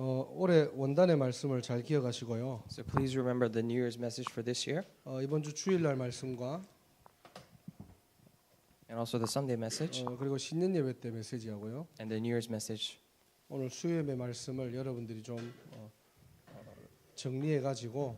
올해 원단의 말씀을 잘 기억하시고요. So please remember the New Year's message for this year 이번 주 주일날 말씀과 and also the Sunday message 그리고 신년 예배 때 메시지하고요. and the New Year's message. 오늘 수요예배 말씀을 여러분들이 좀 정리해 가지고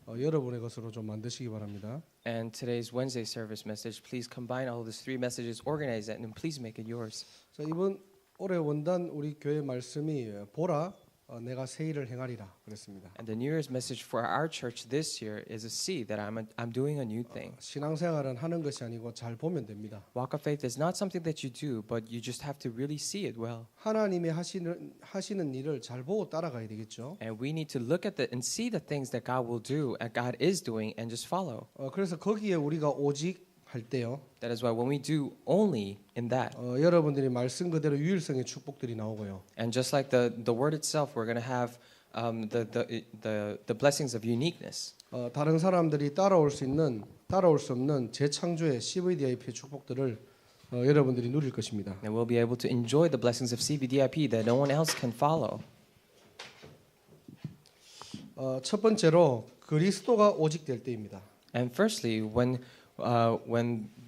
여러분의 것으로 좀 만드시기 바랍니다. And today's Wednesday service message, please combine all these three messages, organize it, and please make it yours. 자, 이번 올해 원단 우리 교회 말씀이 보라 내가 새 일을 행하리라 그랬습니다. And the New Year's message for our church this year is to see that I'm doing a new thing. 신앙생활은 하는 것이 아니고 잘 보면 됩니다. Walk of faith is not something that you do, but you just have to really see it well. 하나님이 하시는 일을 잘 보고 따라가야 되겠죠. And we need to look at and see the things that God will do and God is doing and just follow. 그래서 거기에 우리가 오직 할 때요. That is why when we do only in that, 여러분들이 말씀 그대로 유일성의 축복들이 나오고요. and just like the word itself, we're going to have the blessings of uniqueness. 다른 사람들이 따라올 수 없는 재창조의 CVDIP의 축복들을 여러분들이 누릴 것입니다. And we'll be able to enjoy the blessings of CVDIP that no one else can follow. 첫 번째로 그리스도가 오직 될 때입니다. And firstly, when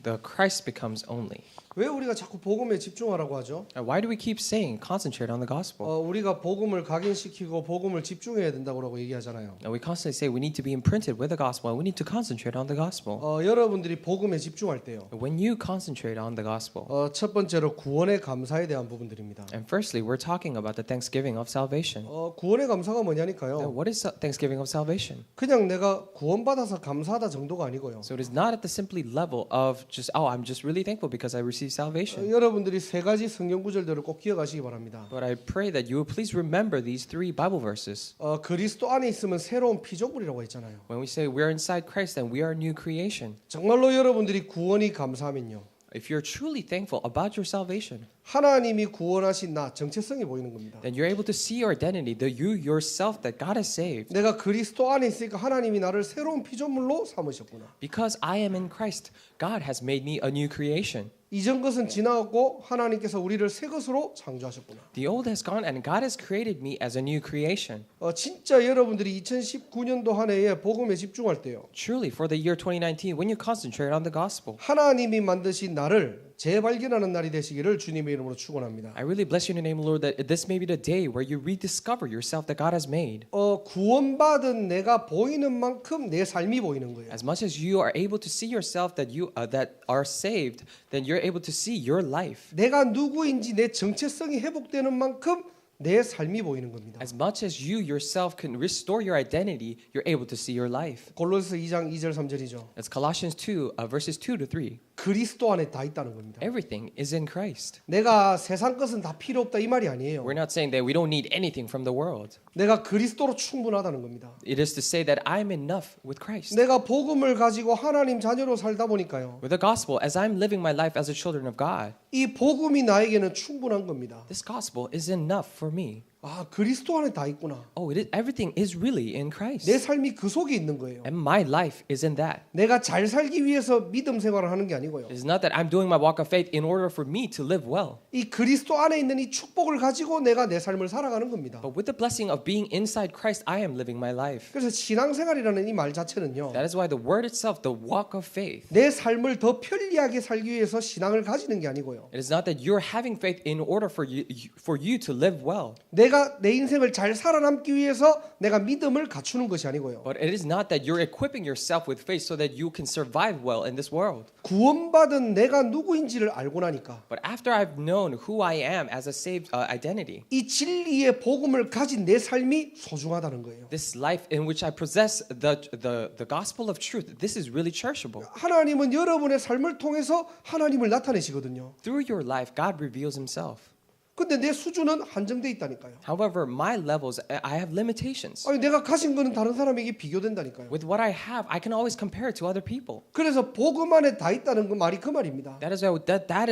the Christ becomes only. 왜 우리가 자꾸 복음에 집중하라고 하죠? Why do we keep saying concentrate on the gospel? 우리가 복음을 각인시키고 복음을 집중해야 된다고 얘기하잖아요. And we constantly say we need to be imprinted with the gospel and we need to concentrate on the gospel. 여러분들이 복음에 집중할 때요. When you concentrate on the gospel. 첫 번째로 구원의 감사에 대한 부분들입니다. And firstly, we're talking about the thanksgiving of salvation. 구원의 감사가 Now, 뭐냐니까요. what is thanksgiving of salvation? 그냥 내가 구원받아서 감사하다 정도가 아니고요. So it is not at the simply level of just I'm just really thankful because I received salvation. 여러분들이 세 가지 성경 구절들을 꼭 기억하시기 바랍니다. But I pray that you will please remember these three Bible verses. 그리스도 안에 있으면 새로운 피조물이라고 했잖아요. When we say we're inside Christ, then we are a new creation. 정말로 여러분들이 구원이 감사하면요. If you're truly thankful about your salvation, 하나님이 구원하신 나 정체성이 보이는 겁니다. then you're able to see your identity, the you yourself that God has saved. 내가 그리스도 안에 있으니까 하나님이 나를 새로운 피조물로 삼으셨구나. Because I am in Christ, God has made me a new creation. 이전 것은 지나갔고 하나님께서 우리를 새 것으로 창조하셨구나. The old has gone and God has created me as a new creation. 진짜 여러분들이 2019년도 한 해에 복음에 집중할 때요. Truly, for the year 2019, when you concentrate on the gospel, 하나님이 만드신 나를 재발견하는 날이 되시기를 주님의 이름으로 축원합니다. I really bless you in the name of the Lord that this may be the day where you rediscover yourself that God has made. 구원받은 내가 보이는 만큼 내 삶이 보이는 거예요. As much as you are able to see yourself that you that are saved, then you're able to see your life. 내가 누구인지 내 정체성이 회복되는 만큼 내 삶이 보이는 겁니다. As much as you yourself can restore your identity, you're able to see your life. 골로새 2장 2절 3절이죠. That's Colossians 2 verses 2 to 3. 그리스도 안에 다 있다는 겁니다. Everything is in Christ. 내가 세상 것은 다 필요 없다 이 말이 아니에요. We're not saying that we don't need anything from the world. 내가 그리스도로 충분하다는 겁니다. It is to say that I'm enough with Christ. 내가 복음을 가지고 하나님 자녀로 살다 보니까요. With the gospel, as I'm living my life as a children of God, 이 복음이 나에게는 충분한 겁니다. this gospel is enough for me. 그리스도 안에 다 있구나. Everything is really in Christ. 내 삶이 그 속에 있는 거예요. And my life is in that. 내가 잘 살기 위해서 믿음 생활을 하는 게 아니고요. It's not that I'm doing my walk of faith in order for me to live well. 이 그리스도 안에 있는 이 축복을 가지고 내가 내 삶을 살아가는 겁니다. But with the blessing of being inside Christ, I am living my life. 그래서 신앙생활이라는 이 말 자체는요. That is why the word itself, the walk of faith, 내 삶을 더 편리하게 살기 위해서 신앙을 가지는 게 아니고요. it is not that you're having faith in order for you to live well. 내가 내 인생을 잘 살아남기 위해서 내가 믿음을 갖추는 것이 아니고요. But it is not that you're equipping yourself with faith so that you can survive well in this world. 구원받은 내가 누구인지를 알고 나니까 But after I've known who I am as a saved identity, 이 진리의 복음을 가진 내 삶이 소중하다는 거예요. this life in which I possess the gospel of truth, this is really cherishable. 하나님은 여러분의 삶을 통해서 하나님을 나타내시거든요. Through your life, God reveals himself. 근데 내 수준은 한정돼 있다니까요. However, my levels, I have limitations. 내가 가진 거는 다른 사람에게 비교된다니까요. With what I have, I can always compare it to other people. 그래서 복음 안에 다 있다는 그 말이 그 말입니다. That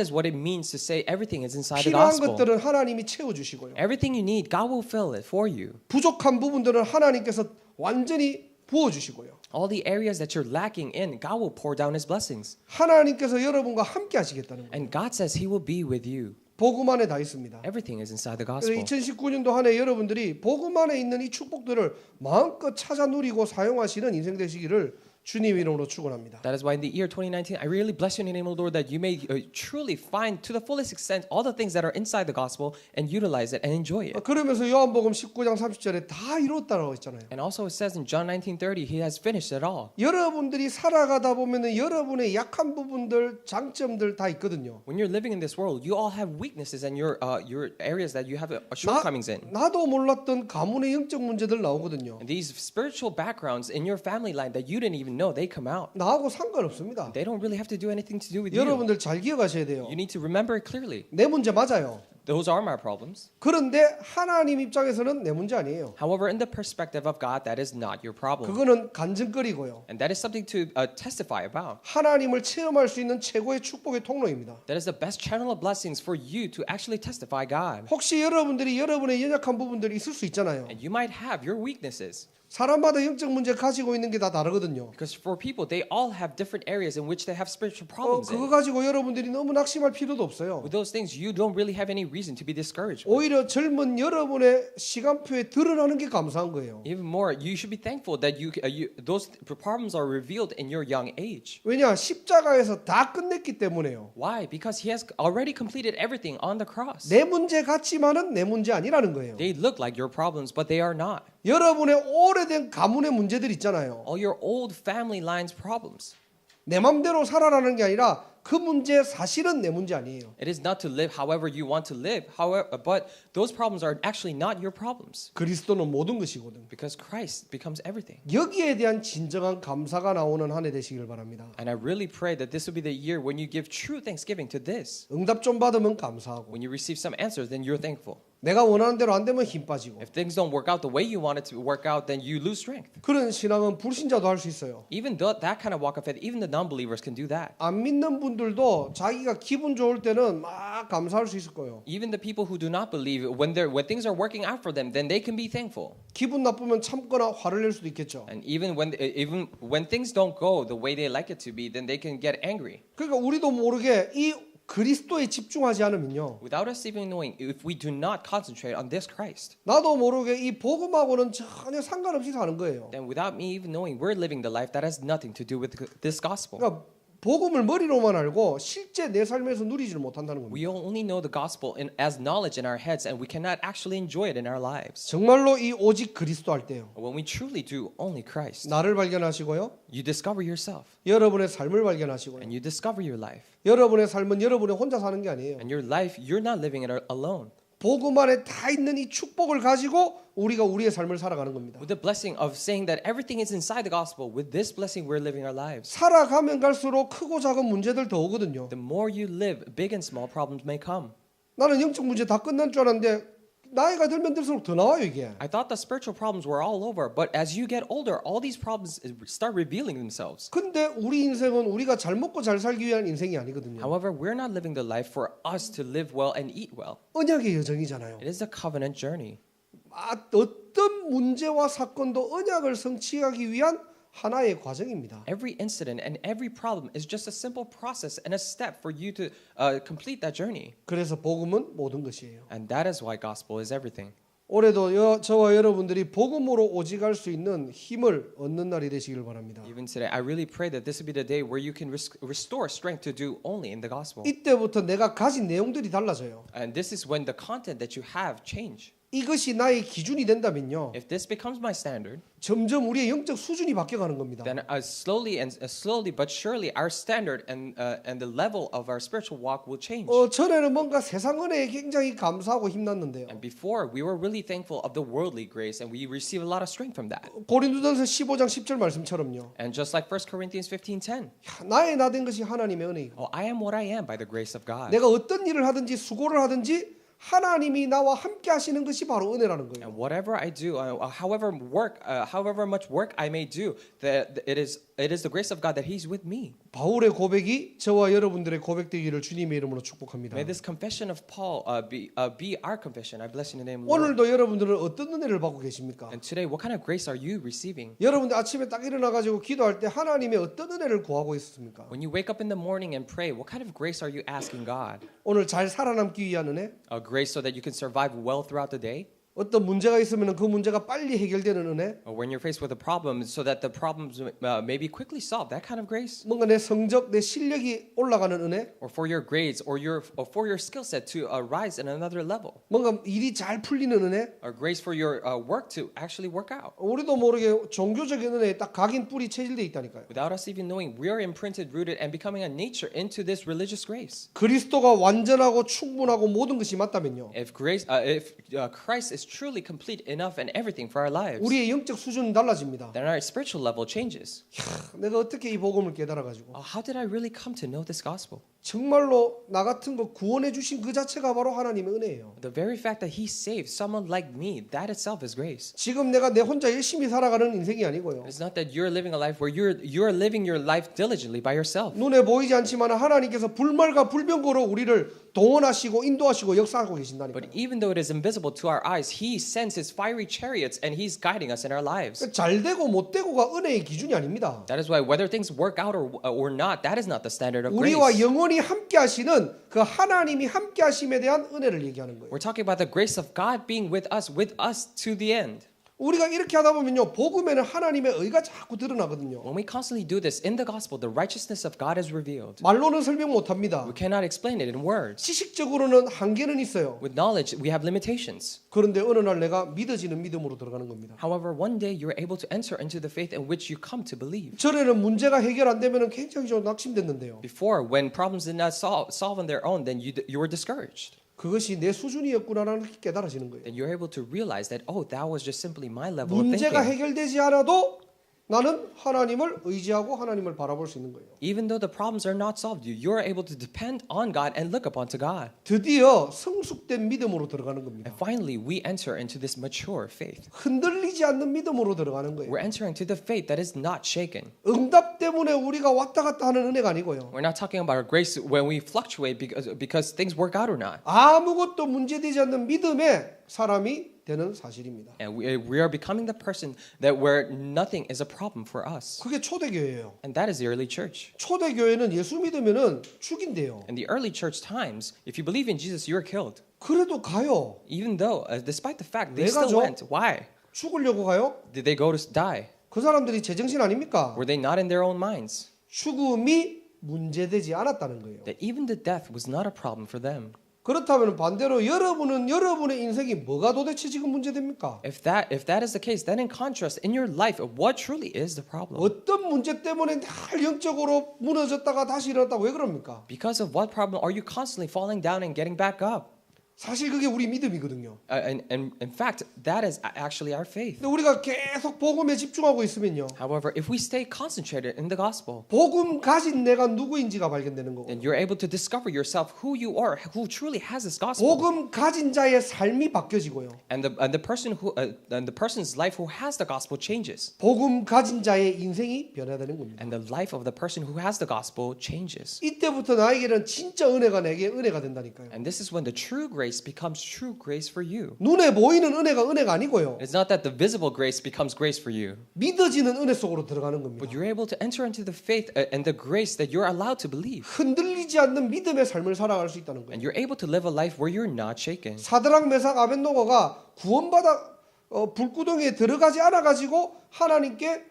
is what it means to say everything is inside the 필요한 gospel. 것들은 하나님이 채워주시고요. Everything you need, God will fill it for you. 부족한 부분들은 하나님께서 완전히 부어주시고요. All the areas that you're lacking in, God will pour down His blessings. 하나님께서 여러분과 함께 하시겠다는 거예요. And God says He will be with you. 복음 안에 다 있습니다. Everything is inside the 그래서 gospel. 2019년도 한 해 여러분들이 복음 안에 있는 이 축복들을 마음껏 찾아 누리고 사용하시는 인생 되시기를 주님 이름으로 축원합니다. That is why in the year 2019, I really bless you in the name of the Lord that you may truly find to the fullest extent all the things that are inside the gospel and utilize it and enjoy it. 그러면서 요한복음 19장 30절에 다 이뤘다라고 했잖아요. And also it says in John 19:30, He has finished it all. 여러분들이 살아가다 보면은 여러분의 약한 부분들, 장점들 다 있거든요. When you're living in this world, you all have weaknesses and your areas that you have shortcomings in. 나도 몰랐던 가문의 영적 문제들 나오거든요. And these spiritual backgrounds in your family line that you didn't even know, they come out. 나하고 상관없습니다. They don't really have to do anything to do with you. 여러분들 잘 기억하셔야 돼요. You need to remember it clearly. 내 문제 맞아요. Those are my problems. 그런데 하나님 입장에서는 내 문제 아니에요. However, in the perspective of God, that is not your problem. 그거는 간증거리고요. And that is something to testify about. 하나님을 체험할 수 있는 최고의 축복의 통로입니다. That is the best channel of blessings for you to actually testify God. 혹시 여러분들이 여러분의 연약한 부분들이 있을 수 있잖아요. And you might have your weaknesses. 사람마다 영적 문제 가지고 있는 게 다 다르거든요. Because for people, they all have different areas in which they have spiritual problems 그거 in. 가지고 여러분들이 너무 낙심할 필요도 없어요. With those things, you don't really have any reason to be discouraged. 오히려 젊은 여러분의 시간표에 드러나는 게 감사한 거예요. Even more, you should be thankful that those problems are revealed in your young age. 왜냐? 십자가에서 다 끝냈기 때문에요. Why? Because He has already completed everything on the cross. 내 문제 같지만은 내 문제 아니라는 거예요. They look like your problems, but they are not. 여러분의 오래된 가문의 문제들 있잖아요. All your old family lines problems. 내 맘대로 살아라는 게 아니라 그 문제 사실은 내 문제 아니에요. It is not to live however you want to live, but those problems are actually not your problems. 그리스도는 모든 것이거든. Because Christ becomes everything. 여기에 대한 진정한 감사가 나오는 한 해 되시길 바랍니다. And I really pray that this will be the year when you give true thanksgiving to this. 응답 좀 받으면 감사하고 When you receive some answers, then you're thankful. 내가 원하는 대로 안 되면 힘 빠지고 If things don't work out the way you want it to work out, then you lose strength. 그런 신앙은 불신자도 할 수 있어요. Even that kind of walk of faith, even the non-believers can do that. 안 믿는 분들도 자기가 기분 좋을 때는 막 감사할 수 있을 거예요. Even the people who do not believe, when things are working out for them, then they can be thankful. 기분 나쁘면 참거나 화를 낼 수도 있겠죠. And even when things don't go the way they like it to be, then they can get angry. 그러니까 우리도 모르게 이 그리스도에 집중하지 않으면요. Without us even knowing, if we do not concentrate on this Christ, 나도 모르게 이 복음하고는 전혀 상관없이 사는 거예요. then without me even knowing, we're living the life that has nothing to do with this gospel. 그러니까 복음을 머리로만 알고 실제 내 삶에서 누리지를 못한다는 겁니다. We only know the gospel as knowledge in our heads, and we cannot actually enjoy it in our lives. 정말로 이 오직 그리스도 할 때요. When we truly do only Christ, 나를 발견하시고요. you discover yourself, 여러분의 삶을 발견하시고요. and you discover your life. 여러분의 삶은 여러분이 혼자 사는 게 아니에요. And your life, you're not living it alone. 복음 안에 다 있는 이 축복을 가지고 우리가 우리의 삶을 살아가는 겁니다. With the blessing of saying that everything is inside the gospel, with this blessing, we're living our lives. 살아가면 갈수록 크고 작은 문제들 더 오거든요. The more you live, big and small problems may come. 나는 영적 문제 다 끝난 줄 알았는데 나이가 들면 들수록 더 나와요 이게. I thought the spiritual problems were all over, but as you get older, all these problems start revealing themselves. 근데 우리 인생은 우리가 잘 먹고 잘 살기 위한 인생이 아니거든요. However, we're not living the life for us to live well and eat well. 언약의 여정이잖아요. It is a covenant journey. 어떤 문제와 사건도 언약을 성취하기 위한 하나의 과정입니다. Every incident and every problem is just a simple process and a step for you to complete that journey. 그래서 복음은 모든 것이에요. And that is why gospel is everything. 올해도 저와 여러분들이 복음으로 오직할 수 있는 힘을 얻는 날이 되시길 바랍니다. Even today, I really pray that this will be the day where you can restore strength to do only in the gospel. 이때부터 내가 가진 내용들이 달라져요. And this is when the content that you have change. 이것이 나의 기준이 된다면요. If this becomes my standard, 점점 우리의 영적 수준이 바뀌어가는 겁니다. then slowly but surely our standard and the level of our spiritual walk will change. 전에는 뭔가 세상 은혜에 굉장히 감사하고 힘났는데요. And before, we were really thankful of the worldly grace, and we received a lot of strength from that. 고린도전서 15장 10절 말씀처럼요. And just like 1 Corinthians 15:10, 나의 나 된 것이 하나님의 은혜이고 I am what I am by the grace of God. 내가 어떤 일을 하든지 수고를 하든지 하나님이 나와 함께 하시는 것이 바로 은혜라는 거예요. And whatever I do, however much work I may do, that it is it is the grace of God that He's with me. 바울의 고백이 저와 여러분들의 고백되기를 주님의 이름으로 축복합니다. May this confession of Paul be our confession. I bless you in the name of the Lord. 오늘도 여러분들은 어떤 은혜를 받고 계십니까? And today, what kind of grace are you receiving? 여러분들 아침에 딱 일어나 가지고 기도할 때 하나님의 어떤 은혜를 구하고 있었습니까? When you wake up in the morning and pray, what kind of grace are you asking God? 오늘 잘 살아남기 위한 은혜? A grace so that you can survive well throughout the day? 어떤 문제가 있으면 그 문제가 빨리 해결되는 은혜? Or when you're faced with a problem, so that the problems may be quickly solved? That kind of grace? 뭔가 내 성적, 내 실력이 올라가는 은혜? Or for your grades, or for your skill set to rise in another level? 뭔가 일이 잘 풀리는 은혜? Or grace for your work to actually work out? 우리도 모르게 종교적인 은혜에 딱 각인 뿌리 체질돼 있다니까요. Without us even knowing, we are imprinted, rooted, and becoming a nature into this religious grace. 그리스도가 완전하고 충분하고 모든 것이 맞다면요. If Christ is truly complete enough and everything for our lives, 우리의 영적 수준은 달라집니다. then our spiritual level changes. 내가 어떻게 이 복음을 깨달아 가지고 How did I really come to know this gospel? 정말로 나 같은 거 구원해 주신 그 자체가 바로 하나님의 은혜예요. The very fact that He saved someone like me, that itself is grace. 지금 내가 내 혼자 열심히 살아가는 인생이 아니고요. It's not that you're living a life where you're living your life diligently by yourself. 눈에 보이지 않지만 하나님께서 불말과 불병거로 우리를 동원하시고 인도하시고 역사하고 계신다니까요. But even though it is invisible to our eyes, He sends His fiery chariots and He's guiding us in our lives. 잘 되고 못 되고가 은혜의 기준이 아닙니다. That is why whether things work out or not, that is not the standard of 우리와 grace. 영원히 함께 하시는 그 하나님이 함께 하심에 대한 은혜를 얘기하는 거예요. We're talking about the grace of God being with us to the end. 우리가 이렇게 하다 보면요, 복음에는 하나님의 의가 자꾸 드러나거든요. When we constantly do this in the gospel, the righteousness of God is revealed. 말로는 설명 못합니다. We cannot explain it in words. 지식적으로는 한계는 있어요. With knowledge, we have limitations. 그런데 어느 날 내가 믿어지는 믿음으로 들어가는 겁니다. However, one day you're able to enter into the faith in which you come to believe. 전에는 문제가 해결 안 되면 굉장히 좀 낙심됐는데요. Before, when problems did not solve on their own, then you were discouraged. 그것이 내 수준이었구나라는 게 깨달아지는 거예요. Then you're able to realize that, oh, that was just simply my level of 문제가 thinking. 해결되지 않아도 나는 하나님을 의지하고 하나님을 바라볼 수 있는 거예요. Even though the problems are not solved, you're able to depend on God and look upon to God. 드디어 성숙된 믿음으로 들어가는 겁니다. And finally, we enter into this mature faith. 흔들리지 않는 믿음으로 들어가는 거예요. We're entering to the faith that is not shaken. 응답 때문에 우리가 왔다 갔다 하는 은혜가 아니고요. We're not talking about our grace when we fluctuate because things work out or not. 아무것도 문제되지 않는 믿음의 사람이 되는 사실입니다. And we are becoming the person that where nothing is a problem for us. 그게 초대교회예요. And that is the early church. 초대교회는 예수 믿으면은 죽인대요. In the early church times, if you believe in Jesus, you are killed. 그래도 가요. Even though, despite the fact they 왜 still 가죠? went. Why? 죽으려고 가요? Did they go to die? 그 사람들이 제정신 아닙니까? Were they not in their own minds? 죽음이 문제되지 않았다는 거예요. That even the death was not a problem for them. 그렇다면 반대로 여러분은 여러분의 인생이 뭐가 도대체 지금 문제됩니까? If that is the case, then in contrast, in your life, what truly is the problem? 어떤 문제 때문에 늘 영적으로 무너졌다가 다시 일어났다고 왜 그럽니까? Because of what problem are you constantly falling down and getting back up? 사실 그게 우리 믿음이거든요. And in fact, that is actually our faith. 근데 우리가 계속 복음에 집중하고 있으면요. However, if we stay concentrated in the gospel, 복음 가진 내가 누구인지가 발견되는 거고. then you're able to discover yourself who you are, who truly has this gospel. 복음 가진 자의 삶이 바뀌어지고요. And the person's life who has the gospel changes. 복음 가진 자의 인생이 변화되는 겁니다. And the life of the person who has the gospel changes. 이때부터 나에게는 진짜 은혜가 내게 은혜가 된다니까요. And this is when the true grace becomes true grace for you. 눈에 보이는 은혜가 아니고요. It's not that the visible grace becomes grace for you, 믿어지는 은혜 속으로 들어가는 겁니다. but you're able to enter into the faith and the grace that you're allowed to believe. 흔들리지 않는 믿음의 삶을 살아갈 수 있다는 거예요. And you're able to live a life where you're not shaken. 사드락 메삭 아벳노고가 구원받아 불구덩이에 들어가지 않아 가지고 하나님께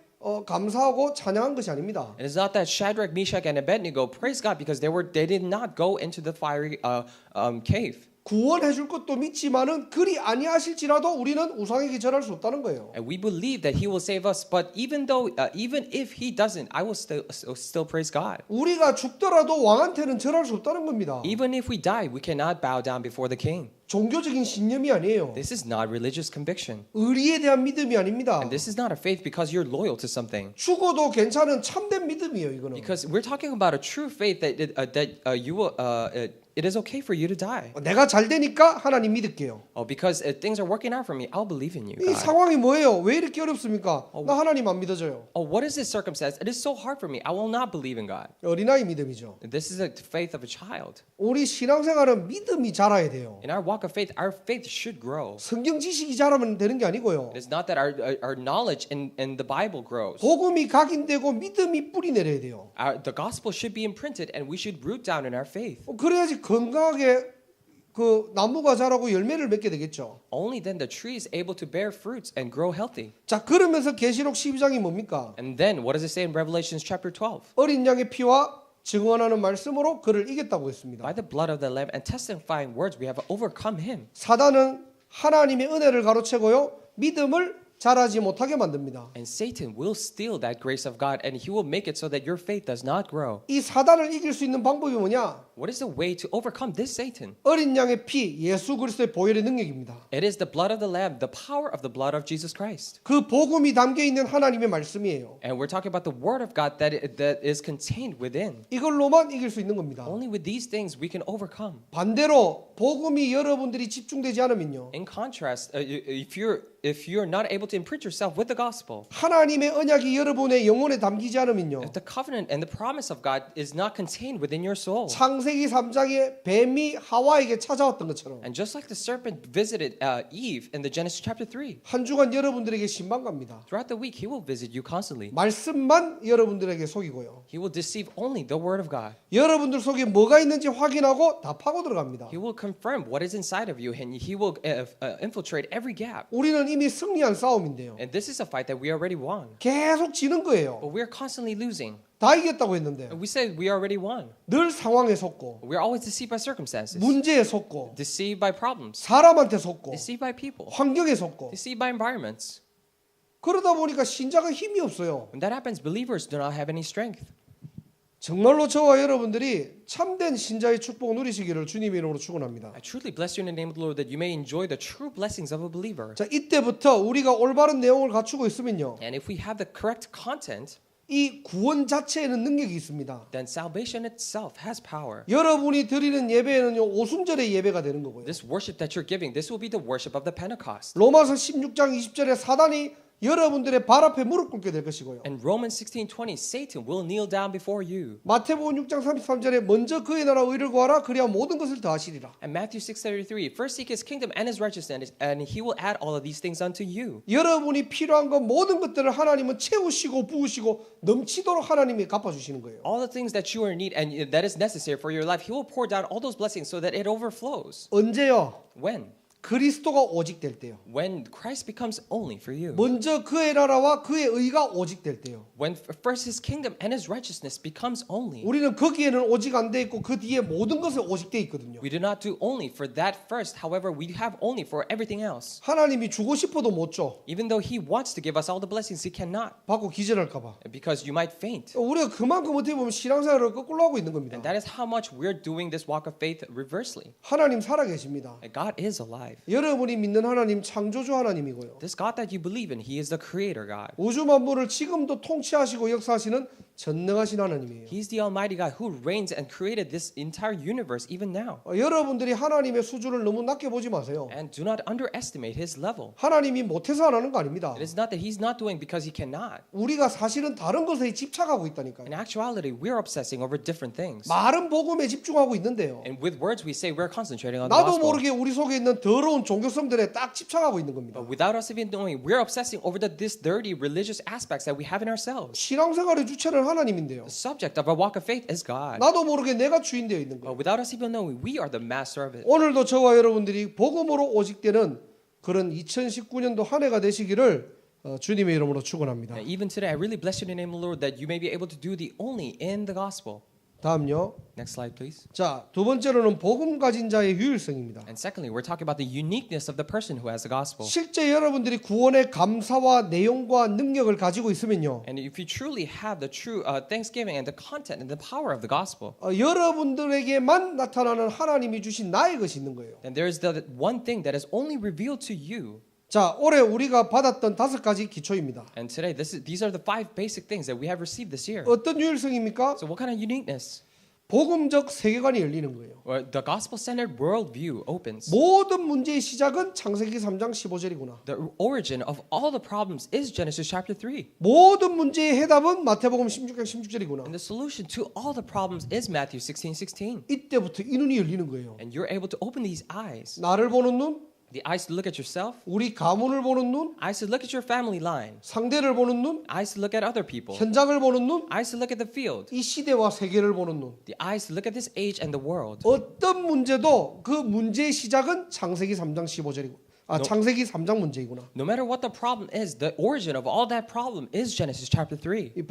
감사하고 찬양한 것이 아닙니다. It is not that Shadrach, Meshach, and Abednego praise God because they did not go into the fiery cave. 구원해 줄 것도 믿지만은 그리 아니하실지라도 우리는 우상에게 절할 수 없다는 거예요. And we believe that He will save us, but even if He doesn't, I will still praise God. 우리가 죽더라도 왕한테는 절할 수 없다는 겁니다. Even if we die, we cannot bow down before the King. 종교적인 신념이 아니에요. This is not religious conviction. 의리에 대한 믿음이 아닙니다. And this is not a faith because you're loyal to something. 죽어도 괜찮은 참된 믿음이에요, 이거는. Because we're talking about a true faith it is okay for you to die. 내가 잘 되니까 하나님 믿을게요. Because things are working out for me, I'll believe in you, 이 God. 상황이 뭐예요? 왜 이렇게 어렵습니까? 나 하나님 안 믿어져요. What is this circumstance? It is so hard for me. I will not believe in God. 어린아이 믿음이죠. This is the faith of a child. 우리 신앙생활은 믿음이 자라야 돼요. In our walk of faith, our faith should grow. 성경 지식이 자라면 되는 게 아니고요. It is not that our knowledge in the Bible grows. 복음이 각인되고 믿음이 뿌리 내려야 돼요. The gospel should be imprinted and we should root down in our faith. 그래야지 건강하게 그 나무가 자라고 열매를 맺게 되겠죠. Only then the tree is able to bear fruits and grow healthy. 자, 그러면서 계시록 12장이 뭡니까? And then what does it say in Revelation chapter 12? 어린 양의 피와 증언하는 말씀으로 그를 이겼다고 했습니다. By the blood of the Lamb and testifying words, we have overcome him. 사단은 하나님의 은혜를 가로채고요, 믿음을 자라지 못하게 만듭니다. And Satan will steal that grace of God and he will make it so that your faith does not grow. 이 사단을 이길 수 있는 방법이 뭐냐? What is the way to overcome this Satan? 어린 양의 피, 예수 그리스도의 보혈의 능력입니다. It is the blood of the Lamb, the power of the blood of Jesus Christ. 그 복음이 담겨 있는 하나님의 말씀이에요. And we're talking about the word of God that is contained within. 이걸로만 이길 수 있는 겁니다. Only with these things we can overcome. 반대로 복음이 여러분들이 집중되지 않으면요, In contrast, if you're not able to imprint yourself with the gospel, 하나님의 언약이 여러분의 영혼에 담기지 않으면요, if the covenant and the promise of God is not contained within your soul, 창세기 3장에 뱀이 하와에게 찾아왔던 것처럼 and just like the serpent visited Eve in the Genesis chapter 3, 한 주간 여러분들에게 신방 갑니다. throughout the week he will visit you constantly. 말씀만 여러분들에게 속이고요. He will deceive only the word of God. 여러분들 속에 뭐가 있는지 확인하고 다 파고 들어갑니다. He will confirm what is inside of you and he will infiltrate every gap. 우리는 이미 승리한 싸움인데요. And this is a fight that we already won. 계속 지는 거예요. But we're constantly losing. 다 이겼다고 했는데 And we said we already won. 늘 상황에 속고 We're always deceived by circumstances, 문제에 속고 deceived by problems, 사람한테 속고 deceived by people, 환경에 속고 deceived by environments. 그러다 보니까 신자가 힘이 없어요. When that happens, believers do not have any strength. 정말로 저와 여러분들이 참된 신자의 축복 누리시기를 주님의 이름으로 축원합니다. I truly bless you in the name of the Lord that you may enjoy the true blessings of a believer. 자, 이때부터 우리가 올바른 내용을 갖추고 있으면요, And if we have the correct content, 이 구원 자체에는 능력이 있습니다. then salvation itself has power. 여러분이 드리는 예배는요, 오순절의 예배가 되는 거고요. This worship that you're giving, this will be the worship of the Pentecost. 로마서 16장 20절에 사단이 여러분들의 발 앞에 무릎 꿇게 될 것이고요. And Romans 16:20, Satan will kneel down before you. 마태복음 6장 33절에 먼저 그의 나라 의를 구하라 그리야 모든 것을 더하시리라. And Matthew 6:33, first seek his kingdom and his righteousness, and he will add all of these things unto you. 여러분이 필요한 것 모든 것들을 하나님은 채우시고 부으시고 넘치도록 하나님이 갚아주시는 거예요. All the things that you are in need and that is necessary for your life, he will pour down all those blessings so that it overflows. 언제요? When? 그리스도가 오직 될 때요. When Christ becomes only for you. 먼저 그의 나라와 그의 의가 오직 될 때요. When first his kingdom and his righteousness becomes only. 우리는 거기에는 오직 안 돼 있고 그 뒤에 모든 것에 오직 돼 있거든요. We do not do only for that first. However, we have only for everything else. 하나님이 주고 싶어도 못 줘. Even though he wants to give us all the blessings, he cannot 받고 기절할까 봐. because you might faint. 우리가 그만큼 어떻게 보면 신앙생활을 거꾸로 하고 있는 겁니다. And that is how much we're doing this walk of faith reversely. 하나님 살아계십니다. And God is alive. 여러분이 믿는 하나님 창조주 하나님이고요. This God that you believe in, he is the creator God. 우주 만물을 지금도 통치하시고 역사하시는 전능하신 하나님이에요. He's the almighty God who reigns and created this entire universe even now. 여러분들이 하나님의 수준을 너무 낮게 보지 마세요. And do not underestimate his level. 하나님이 못해서 안 하는 거 아닙니다. It is not that he's not doing because he cannot. 우리가 사실은 다른 것에 집착하고 있다니까요. In actuality, we're obsessing over different things. 말은 복음에 집중하고 있는데요. And with words we say we're concentrating on the 나도 gospel. 모르게 우리 속에 있는 더러운 종교성들에 딱 집착하고 있는 겁니다. But without us even knowing, we're obsessing over this dirty religious aspects that we have in ourselves. 신앙생활의 주체는 하나님인데요. The subject of our walk of faith is God. 나도 모르게 내가 주인 되어 있는 거예요. But without us even knowing, we are the master of it. 오늘도 저와 여러분들이 복음으로 오직되는 그런 2019년도 한 해가 되시기를 주님의 이름으로 축원합니다. And even today, I really bless you in the name of the Lord that you may be able to do the only in the gospel. 다음요. Next slide, please. 자, 두 번째로는 복음 가진 자의 유일성입니다. And secondly, we're talking about the uniqueness of the person who has the gospel. 실제 여러분들이 구원의 감사와 내용과 능력을 가지고 있으면요. And if you truly have the true thanksgiving and the content and the power of the gospel, 여러분들에게만 나타나는 하나님이 주신 나의 것이 있는 거예요. then there is the one thing that is only revealed to you. 자, 올해 우리가 받았던 5가지 기초입니다. And today, these are the 5 basic things that we have received this year. 어떤 유일성입니까? So what kind of uniqueness? 복음적 세계관이 열리는 거예요. Well, the gospel-centered worldview opens. 모든 문제의 시작은 창세기 3장 15절이구나. The origin of all the problems is Genesis chapter 3. 모든 문제의 해답은 마태복음 16장 16절이구나. And the solution to all the problems is Matthew 16:16. 이때부터 이 눈이 열리는 거예요. And you're able to open these eyes. 나를 보는 눈, The eyes to look at yourself, 우리 가문을 보는 눈, eyes to look at your family line, 상대를 보는 눈, eyes to look at other people, 현장을 보는 눈, eyes to look at the field, 이 시대와 세계를 보는 눈. the eyes to look at this age and the world. 어떤 문제도 그 문제의 시작은 창세기 3장 15절이고. 창세기 3장 문제이구나. No matter what the problem is, the origin of all that problem is Genesis chapter 3. 이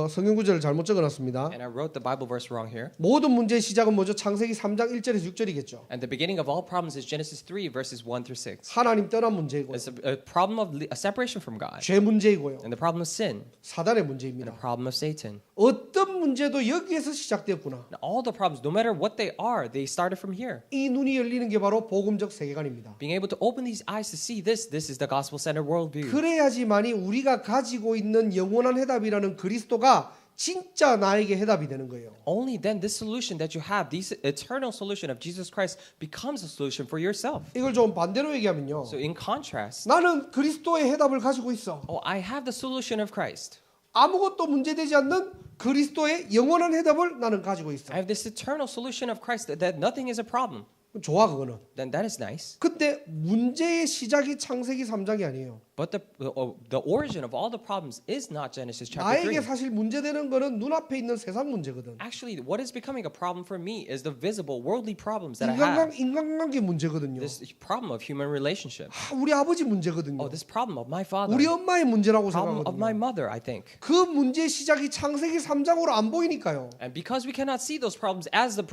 성경 구절을 잘못 적어놨습니다. And I wrote the Bible verse wrong here. 모든 문제의 시작은 뭐죠? 창세기 3장 1절에서 6절이겠죠. And the beginning of all problems is Genesis 3 verses 1 through 6. 하나님 떠난 문제이고요. It's a problem of a separation from God, 죄 문제이고요. and the problem of sin, 사단의 and 문제입니다. the problem of Satan. 어떤 문제도 여기에서 시작되었구나. And all the problems, no matter what they are, they started from here. 이 눈이 열리는 게 바로 복음적 세계관입니다. Being able to open these eyes to see this is the gospel-centered worldview. 그래야지만이 우리가 가지고 있는 영원한 해답이라는 그리스도가 진짜 나에게 해답이 되는 거예요. Only then this solution that you have, this eternal solution of Jesus Christ becomes a solution for yourself. 이걸 좀 반대로 얘기하면요. So in contrast, 나는 그리스도의 해답을 가지고 있어. oh, I have the solution of Christ. 아무것도 문제되지 않는 그리스도의 영원한 해답을 나는 가지고 있어. I have this eternal solution of Christ that nothing is a problem. 좋아 그거는. Then that is nice. 근데 문제의 시작이 창세기 3장이 아니에요. But the origin of all the problems is not Genesis chapter 나에게 3. 사실 문제되는 거는 눈앞에 있는 세상 문제거든. Actually, what is becoming a problem for me is the visible worldly problems that I have. 인간관계 문제거든요. This problem of human relationship. 우리 아버지 문제거든요. Oh, this problem of my father. 우리 엄마의 문제라고 Problem of my 생각하거든요. mother, I think. 그 문제의 시작이 창세기 3장으로 안 보이니까요. And because we cannot see those problems as the